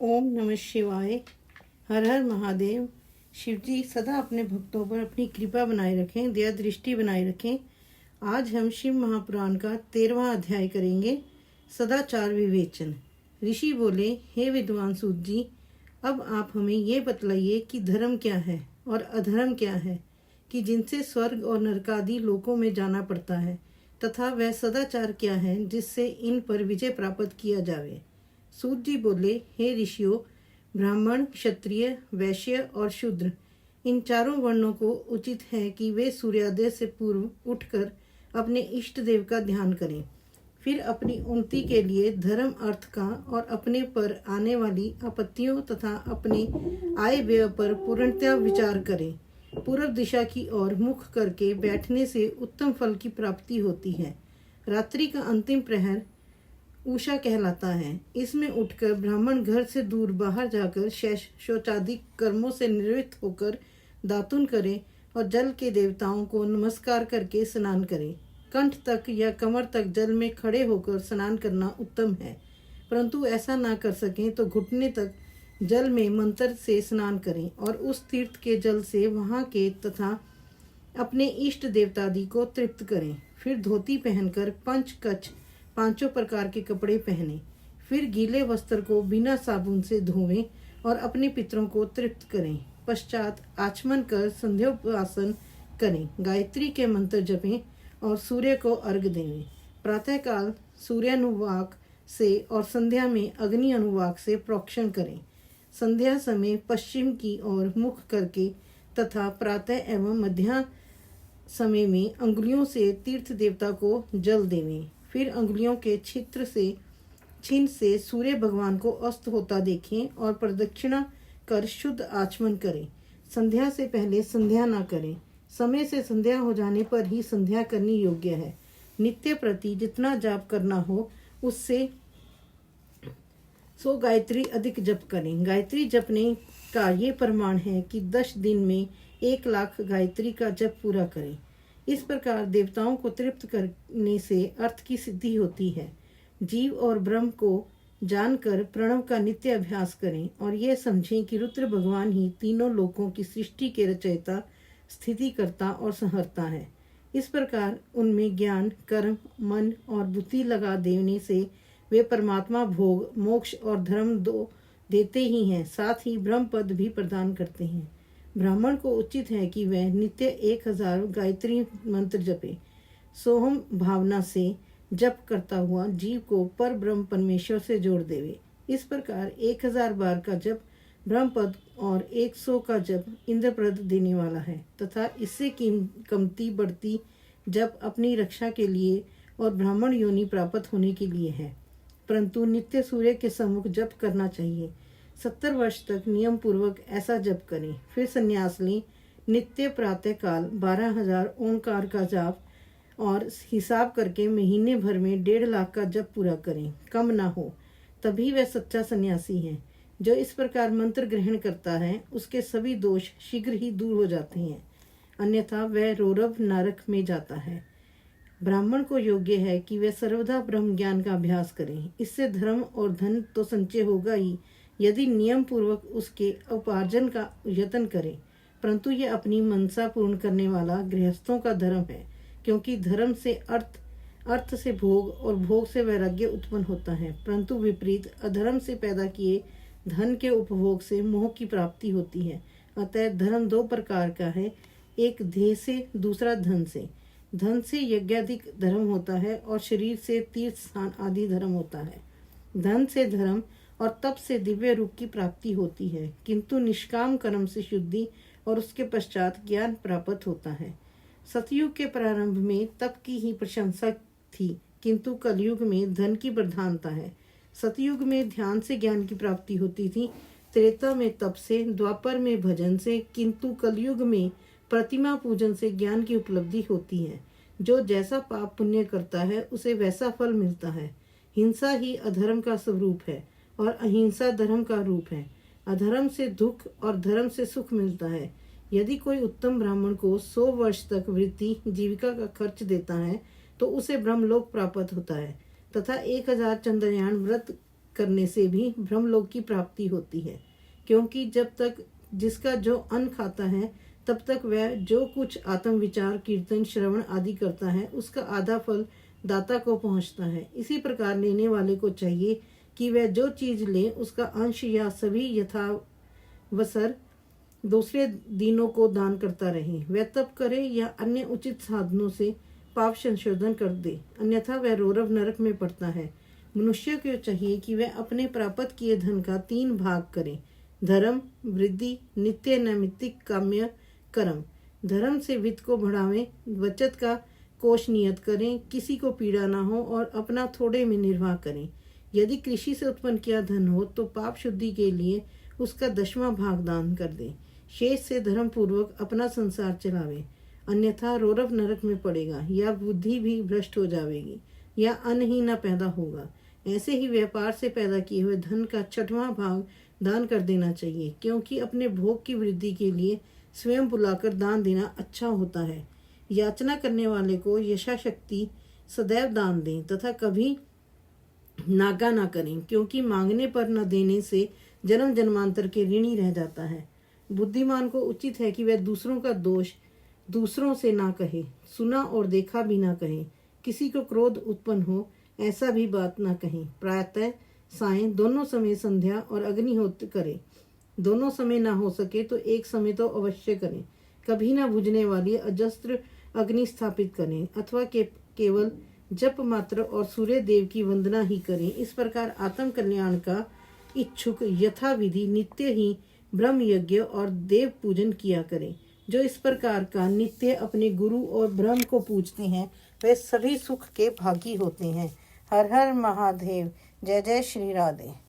ओम नमः शिवाय। हर हर महादेव। शिव जी सदा अपने भक्तों पर अपनी कृपा बनाए रखें, दया दृष्टि बनाए रखें। आज हम शिव महापुराण का 13वां अध्याय करेंगे, सदाचार विवेचन। ऋषि बोले, हे विद्वान सूत जी, अब आप हमें ये बतलाइए कि धर्म क्या है और अधर्म क्या है, कि जिनसे स्वर्ग और नरकादि लोकों में जाना पड़ता है, तथा वह सदाचार क्या है जिससे इन पर विजय प्राप्त किया जावे। सूत जी बोले, हे ऋषियों, ब्राह्मण, क्षत्रिय, वैश्य और शूद्र, इन चारों वर्णों को उचित है कि वे सूर्योदय से पूर्व उठकर अपने इष्ट देव का ध्यान करें, फिर अपनी उन्नति के लिए धर्म अर्थ का और अपने पर आने वाली आपत्तियों तथा अपने आय व्यय पर पूर्णतः विचार करें। पूर्व दिशा की ओर मुख करके बैठने से उत्तम फल की प्राप्ति होती है। रात्रि का अंतिम प्रहर उषा कहलाता है। इसमें उठकर ब्राह्मण घर से दूर बाहर जाकर शौचादि कर्मों से निवृत्त होकर दातुन करे और जल के देवताओं को नमस्कार करके स्नान करे। कंठ तक या कमर तक जल में खड़े होकर स्नान करना उत्तम है, परंतु ऐसा ना कर सकें तो घुटने तक जल में मंत्र से स्नान करें और उस तीर्थ के जल से वहाँ के तथा अपने इष्ट देवतादि को तृप्त करें। फिर धोती पहनकर पंचकच्छ पांचों प्रकार के कपड़े पहने, फिर गीले वस्त्र को बिना साबुन से धोवें और अपने पितरों को तृप्त करें। पश्चात आचमन कर संध्योपासन करें, गायत्री के मंत्र जपें और सूर्य को अर्घ देवें। प्रातःकाल सूर्यानुवाक से और संध्या में अग्नि अनुवाक से प्रोक्षण करें। संध्या समय पश्चिम की ओर मुख करके तथा प्रातः एवं मध्या समय में अंगुलियों से तीर्थ देवता को जल देवें। फिर अंगुलियों के छिन्न से सूर्य भगवान को अस्त होता देखें और प्रदक्षिणा कर शुद्ध आचमन करें। संध्या से पहले संध्या न करें। समय से संध्या हो जाने पर ही संध्या करनी योग्य है। नित्य प्रति जितना जाप करना हो उससे 100 गायत्री अधिक जप करें। गायत्री जपने का ये प्रमाण है कि 10 दिन में 1 लाख गायत्री का जप पूरा करें। इस प्रकार देवताओं को तृप्त करने से अर्थ की सिद्धि होती है। जीव और ब्रह्म को जानकर प्रणव का नित्य अभ्यास करें और यह समझें कि रुद्र भगवान ही तीनों लोकों की सृष्टि के रचयिता, स्थिति करता और संहरता है। इस प्रकार उनमें ज्ञान, कर्म, मन और बुद्धि लगा देने से वे परमात्मा भोग, मोक्ष और धर्म दो देते ही हैं, साथ ही ब्रह्म पद भी प्रदान करते हैं। ब्राह्मण को उचित है कि वह नित्य 1000 गायत्री मंत्र जपे। सोहम भावना से जप करता हुआ जीव को पर ब्रह्म परमेश्वर से जोड़ देवे। इस प्रकार 1000 बार का जप ब्रह्मपद और 100 का जप इंद्रप्रद देने वाला है, तथा इससे कमती बढ़ती जप अपनी रक्षा के लिए और ब्राह्मण योनि प्राप्त होने के लिए है। परंतु नित्य सूर्य के सम्मुख जप करना चाहिए। 70 वर्ष तक नियम पूर्वक ऐसा जप करें। फिर संन्यास लें। नित्य प्रातः काल 12,000 ओंकार का जाप और हिसाब करके महीने भर में 1.5 लाख का जप पूरा करें, कम ना हो, तभी वह सच्चा सन्यासी है। जो इस प्रकार मंत्र ग्रहण करता है उसके सभी दोष शीघ्र ही दूर हो जाते हैं, अन्यथा वह रौरव नरक में जाता है। ब्राह्मण को योग्य है कि वह सर्वदा ब्रह्म ज्ञान का अभ्यास करें। इससे धर्म और धन तो संचय होगा ही, यदि नियम पूर्वक उसके उपार्जन का यत्न करे, परंतु यह अपनी मनसा पूर्ण करने वाला गृहस्थों का धर्म है, क्योंकि धर्म से अर्थ, अर्थ से भोग और भोग से वैराग्य उत्पन्न होता है, परंतु विपरीत अधर्म से पैदा किए धन के उपभोग से मोह की प्राप्ति होती है। अतः धर्म 2 प्रकार का है, एक देह से, दूसरा धन से। धन से यज्ञाधिक धर्म होता है और शरीर से तीर्थ स्थान आदि धर्म होता है। धन से धर्म और तप से दिव्य रूप की प्राप्ति होती है, किंतु निष्काम कर्म से शुद्धि और उसके पश्चात ज्ञान प्राप्त होता है। सतयुग के प्रारंभ में तप की ही प्रशंसा थी, किंतु कलयुग में धन की प्रधानता है। सतयुग में ध्यान से ज्ञान की प्राप्ति होती थी, त्रेता में तप से, द्वापर में भजन से, किंतु कलयुग में प्रतिमा पूजन से ज्ञान की उपलब्धि होती है। जो जैसा पाप पुण्य करता है उसे वैसा फल मिलता है। हिंसा ही अधर्म का स्वरूप है और अहिंसा धर्म का रूप है। अधर्म से दुख और धर्म से सुख मिलता है। यदि कोई उत्तम ब्राह्मण को 100 वर्ष तक वृत्ति जीविका का खर्च देता है तो उसे ब्रह्मलोक प्राप्त होता है, तथा 1000 चंद्रयान व्रत करने से भी ब्रह्मलोक की प्राप्ति होती है, क्योंकि जब तक जिसका जो अन्न खाता है तब तक वह जो कुछ आत्म विचार, कीर्तन, श्रवण आदि करता है उसका आधा फल दाता को पहुंचता है। इसी प्रकार लेने वाले को चाहिए कि वह जो चीज ले उसका अंश या सभी यथावसर दूसरे दीनों को दान करता रहे। वह तप करे या अन्य उचित साधनों से पाप संशोधन कर दे, अन्यथा वह रौरव नरक में पड़ता है। मनुष्य को चाहिए कि वह अपने प्राप्त किए धन का 3 भाग करे: धर्म, वृद्धि, नित्य नैमित्तिक काम्य कर्म। धर्म से वित्त को बढ़ावें, बचत का कोष नियत करें, किसी को पीड़ा न हो और अपना थोड़े में निर्वाह करें। यदि कृषि से उत्पन्न किया धन हो तो पाप शुद्धि के लिए उसका 10वां भाग दान कर दे। शेष से धर्म पूर्वक अपना संसार चलावे, अन्यथा रौरव नरक में पड़ेगा, या बुद्धि भी भ्रष्ट हो जाएगी, या अन्न ही न पैदा होगा। ऐसे ही व्यापार से पैदा किए हुए धन का 6वां भाग दान कर देना चाहिए, क्योंकि अपने भोग की वृद्धि के लिए स्वयं बुलाकर दान देना अच्छा होता है। याचना करने वाले को यथाशक्ति सदैव दान दें तथा कभी नागा ना करें, क्योंकि मांगने पर न देने से जन्म जन्मांतर के ऋणी रह जाता है। बुद्धिमान को उचित है कि वह दूसरों का दोष दूसरों से ना कहे, सुना और देखा भी ना कहे। किसी को क्रोध उत्पन्न हो ऐसा भी बात ना कहे। प्रातः सायं दोनों समय संध्या और अग्निहोत्र करे। दोनों समय ना हो सके तो एक समय तो अवश्य करें। कभी ना बुझने वाली अजस्त्र अग्नि स्थापित करें, अथवा केवल जप मात्र और सूर्य देव की वंदना ही करें। इस प्रकार आत्म कल्याण का इच्छुक यथाविधि नित्य ही ब्रह्म यज्ञ और देव पूजन किया करें। जो इस प्रकार का नित्य अपने गुरु और ब्रह्म को पूजते हैं वे सभी सुख के भागी होते हैं। हर हर महादेव। जय जय श्री राधे।